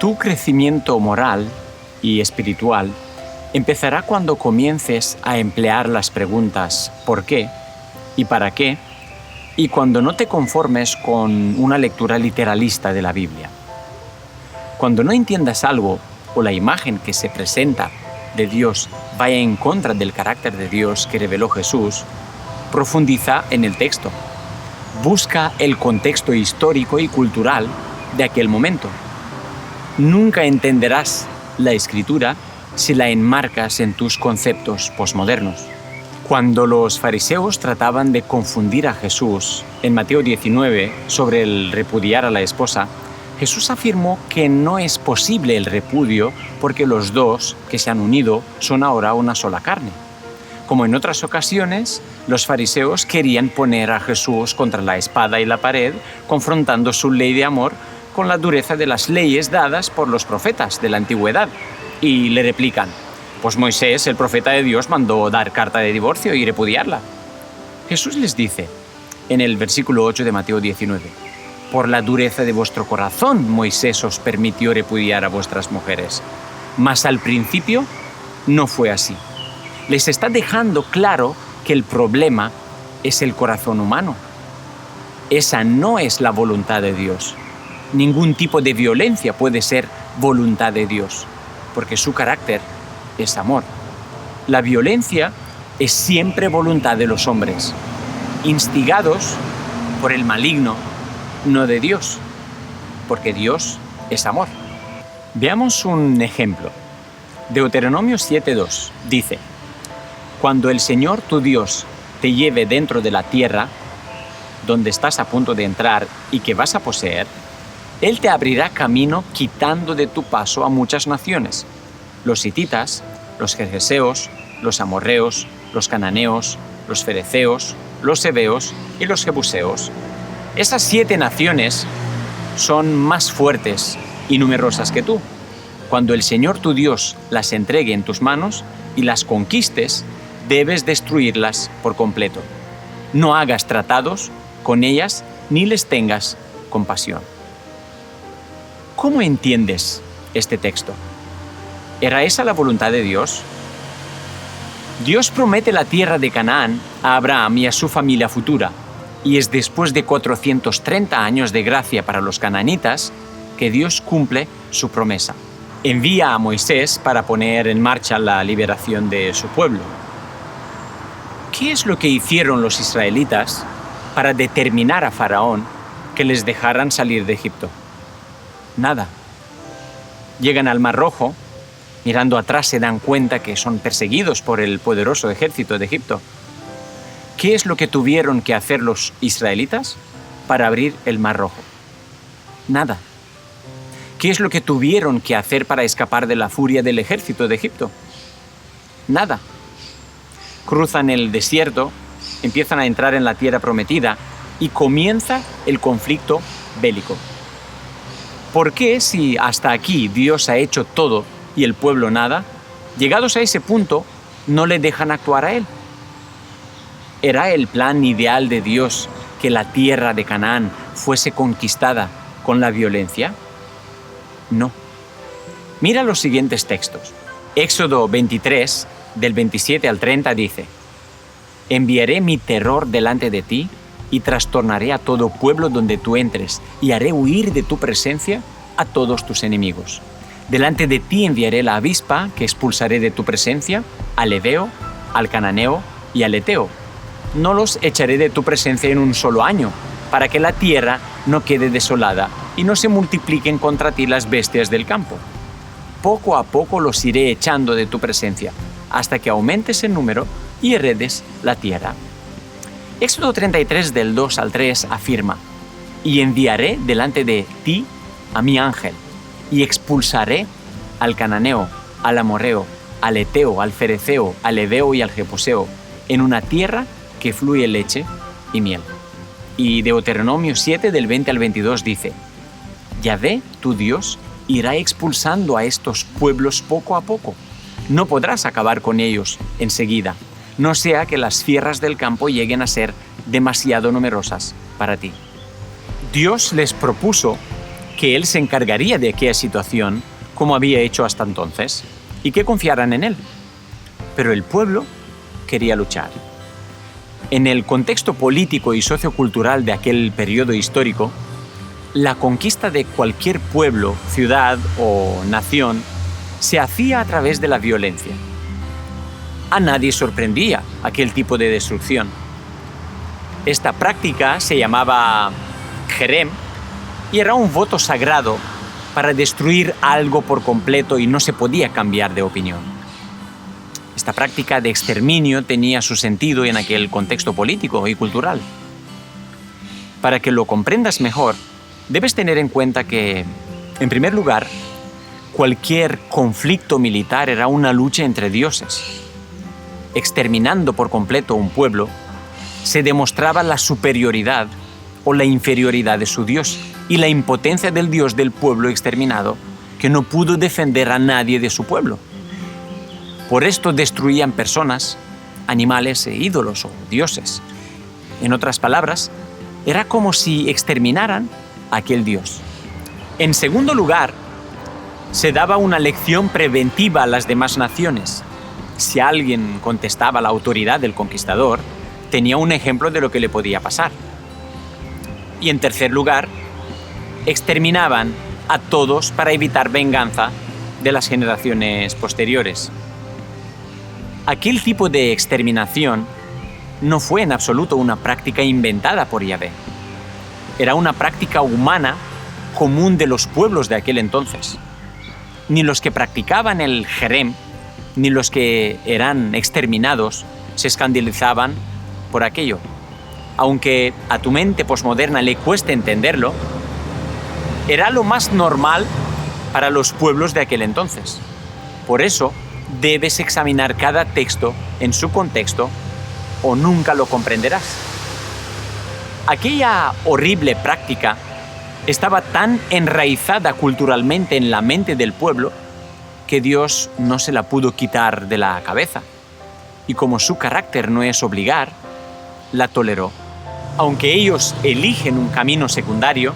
Tu crecimiento moral y espiritual empezará cuando comiences a emplear las preguntas ¿por qué? ¿Y para qué? Y cuando no te conformes con una lectura literalista de la Biblia. Cuando no entiendas algo o la imagen que se presenta de Dios vaya en contra del carácter de Dios que reveló Jesús, profundiza en el texto. Busca el contexto histórico y cultural de aquel momento. Nunca entenderás la Escritura si la enmarcas en tus conceptos posmodernos. Cuando los fariseos trataban de confundir a Jesús en Mateo 19 sobre el repudiar a la esposa, Jesús afirmó que no es posible el repudio porque los dos que se han unido son ahora una sola carne. Como en otras ocasiones, los fariseos querían poner a Jesús contra la espada y la pared, confrontando su ley de amor con la dureza de las leyes dadas por los profetas de la antigüedad. Y le replican, pues Moisés, el profeta de Dios, mandó dar carta de divorcio y repudiarla. Jesús les dice, en el versículo 8 de Mateo 19, por la dureza de vuestro corazón Moisés os permitió repudiar a vuestras mujeres, mas al principio no fue así. Les está dejando claro que el problema es el corazón humano. Esa no es la voluntad de Dios. Ningún tipo de violencia puede ser voluntad de Dios, porque su carácter es amor. La violencia es siempre voluntad de los hombres, instigados por el maligno, no de Dios, porque Dios es amor. Veamos un ejemplo. Deuteronomio 7:2 dice, cuando el Señor tu Dios te lleve dentro de la tierra, donde estás a punto de entrar y que vas a poseer, Él te abrirá camino quitando de tu paso a muchas naciones, los hititas, los gergeseos, los amorreos, los cananeos, los fereceos, los heveos y los jebuseos. Esas 7 naciones son más fuertes y numerosas que tú. Cuando el Señor tu Dios las entregue en tus manos y las conquistes, debes destruirlas por completo. No hagas tratados con ellas ni les tengas compasión. ¿Cómo entiendes este texto? ¿Era esa la voluntad de Dios? Dios promete la tierra de Canaán a Abraham y a su familia futura, y es después de 430 años de gracia para los cananitas que Dios cumple su promesa. Envía a Moisés para poner en marcha la liberación de su pueblo. ¿Qué es lo que hicieron los israelitas para determinar a Faraón que les dejaran salir de Egipto? Nada. Llegan al Mar Rojo, mirando atrás se dan cuenta que son perseguidos por el poderoso ejército de Egipto. ¿Qué es lo que tuvieron que hacer los israelitas para abrir el Mar Rojo? Nada. ¿Qué es lo que tuvieron que hacer para escapar de la furia del ejército de Egipto? Nada. Cruzan el desierto, empiezan a entrar en la tierra prometida y comienza el conflicto bélico. ¿Por qué, si hasta aquí Dios ha hecho todo y el pueblo nada, llegados a ese punto, no le dejan actuar a Él? ¿Era el plan ideal de Dios que la tierra de Canaán fuese conquistada con la violencia? No. Mira los siguientes textos. Éxodo 23, del 27 al 30 dice, enviaré mi terror delante de ti y trastornaré a todo pueblo donde tú entres y haré huir de tu presencia a todos tus enemigos. Delante de ti enviaré la avispa que expulsaré de tu presencia, al heveo, al cananeo y al eteo. No los echaré de tu presencia en un solo año, para que la tierra no quede desolada y no se multipliquen contra ti las bestias del campo. Poco a poco los iré echando de tu presencia, hasta que aumentes en número y heredes la tierra. Éxodo 33 del 2 al 3 afirma, y enviaré delante de ti a mi ángel, y expulsaré al cananeo, al amorreo, al eteo, al fereceo, al heveo y al jebuseo, en una tierra que fluye leche y miel. Y Deuteronomio 7 del 20 al 22 dice, Yahvé, tu Dios, irá expulsando a estos pueblos poco a poco. No podrás acabar con ellos enseguida, no sea que las fieras del campo lleguen a ser demasiado numerosas para ti. Dios les propuso que Él se encargaría de aquella situación como había hecho hasta entonces y que confiaran en Él. Pero el pueblo quería luchar. En el contexto político y sociocultural de aquel periodo histórico, la conquista de cualquier pueblo, ciudad o nación se hacía a través de la violencia. A nadie sorprendía aquel tipo de destrucción. Esta práctica se llamaba Jerem y era un voto sagrado para destruir algo por completo y no se podía cambiar de opinión. Esta práctica de exterminio tenía su sentido en aquel contexto político y cultural. Para que lo comprendas mejor, debes tener en cuenta que, en primer lugar, cualquier conflicto militar era una lucha entre dioses. Exterminando por completo un pueblo, se demostraba la superioridad o la inferioridad de su Dios y la impotencia del Dios del pueblo exterminado, que no pudo defender a nadie de su pueblo. Por esto destruían personas, animales e ídolos o dioses. En otras palabras, era como si exterminaran a aquel Dios. En segundo lugar, se daba una lección preventiva a las demás naciones. Si alguien contestaba a la autoridad del conquistador, tenía un ejemplo de lo que le podía pasar. Y en tercer lugar, exterminaban a todos para evitar venganza de las generaciones posteriores. Aquel tipo de exterminación no fue en absoluto una práctica inventada por Yahvé. Era una práctica humana común de los pueblos de aquel entonces. Ni los que practicaban el Jerem, ni los que eran exterminados, se escandalizaban por aquello. Aunque a tu mente posmoderna le cueste entenderlo, era lo más normal para los pueblos de aquel entonces. Por eso, debes examinar cada texto en su contexto o nunca lo comprenderás. Aquella horrible práctica estaba tan enraizada culturalmente en la mente del pueblo que Dios no se la pudo quitar de la cabeza. Y como su carácter no es obligar, la toleró. Aunque ellos eligen un camino secundario,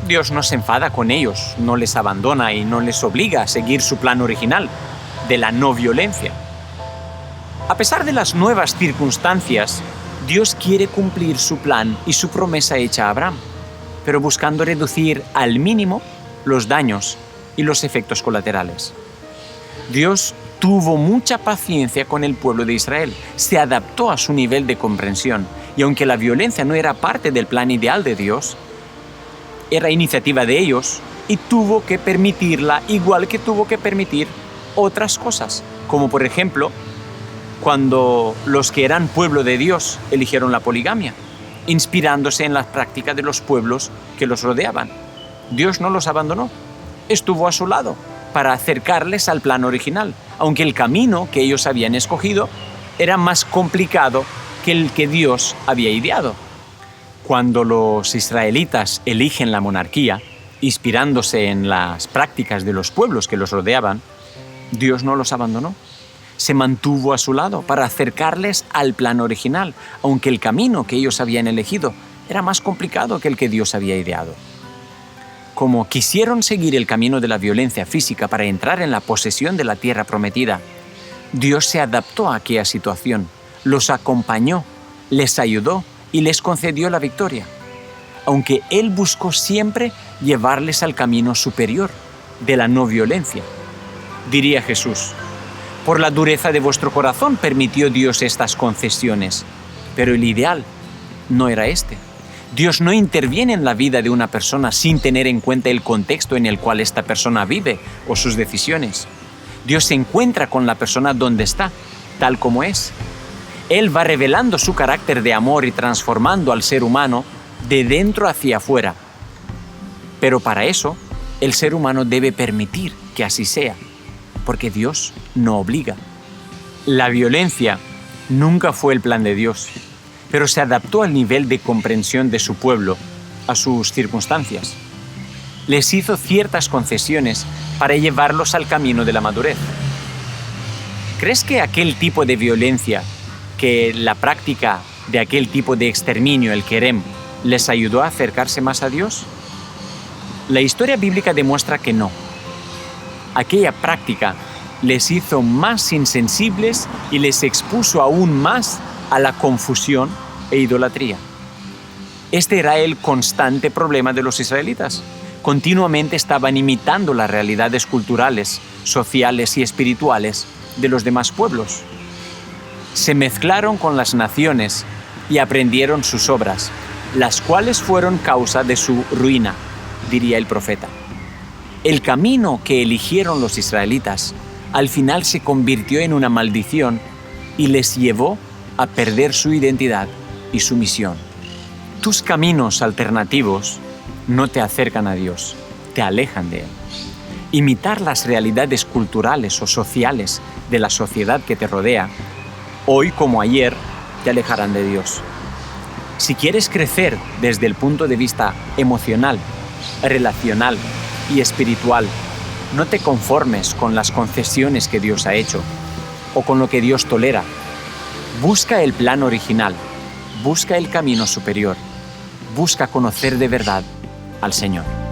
Dios no se enfada con ellos, no les abandona y no les obliga a seguir su plan original de la no violencia. A pesar de las nuevas circunstancias, Dios quiere cumplir su plan y su promesa hecha a Abraham, pero buscando reducir al mínimo los daños y los efectos colaterales. Dios tuvo mucha paciencia con el pueblo de Israel, se adaptó a su nivel de comprensión, y aunque la violencia no era parte del plan ideal de Dios, era iniciativa de ellos y tuvo que permitirla, igual que tuvo que permitir otras cosas, como por ejemplo, cuando los que eran pueblo de Dios eligieron la poligamia, inspirándose en las prácticas de los pueblos que los rodeaban. Dios no los abandonó, estuvo a su lado para acercarles al plan original, aunque el camino que ellos habían escogido era más complicado que el que Dios había ideado. Cuando los israelitas eligen la monarquía, inspirándose en las prácticas de los pueblos que los rodeaban, Dios no los abandonó. Se mantuvo a su lado para acercarles al plan original, aunque el camino que ellos habían elegido era más complicado que el que Dios había ideado. Como quisieron seguir el camino de la violencia física para entrar en la posesión de la tierra prometida, Dios se adaptó a aquella situación, los acompañó, les ayudó y les concedió la victoria, aunque Él buscó siempre llevarles al camino superior de la no violencia. Diría Jesús: por la dureza de vuestro corazón permitió Dios estas concesiones, pero el ideal no era este. Dios no interviene en la vida de una persona sin tener en cuenta el contexto en el cual esta persona vive o sus decisiones. Dios se encuentra con la persona donde está, tal como es. Él va revelando su carácter de amor y transformando al ser humano de dentro hacia afuera. Pero para eso, el ser humano debe permitir que así sea, porque Dios no obliga. La violencia nunca fue el plan de Dios, pero se adaptó al nivel de comprensión de su pueblo, a sus circunstancias. Les hizo ciertas concesiones para llevarlos al camino de la madurez. ¿Crees que aquel tipo de violencia, que la práctica de aquel tipo de exterminio, el Kerem, les ayudó a acercarse más a Dios? La historia bíblica demuestra que no. Aquella práctica les hizo más insensibles y les expuso aún más a la confusión e idolatría. Este era el constante problema de los israelitas. Continuamente estaban imitando las realidades culturales, sociales y espirituales de los demás pueblos. Se mezclaron con las naciones y aprendieron sus obras, las cuales fueron causa de su ruina, diría el profeta. El camino que eligieron los israelitas al final se convirtió en una maldición y les llevó a perder su identidad y su misión. Tus caminos alternativos no te acercan a Dios, te alejan de Él. Imitar las realidades culturales o sociales de la sociedad que te rodea, hoy como ayer, te alejarán de Dios. Si quieres crecer desde el punto de vista emocional, relacional y espiritual, no te conformes con las concesiones que Dios ha hecho o con lo que Dios tolera. Busca el plan original, busca el camino superior, busca conocer de verdad al Señor.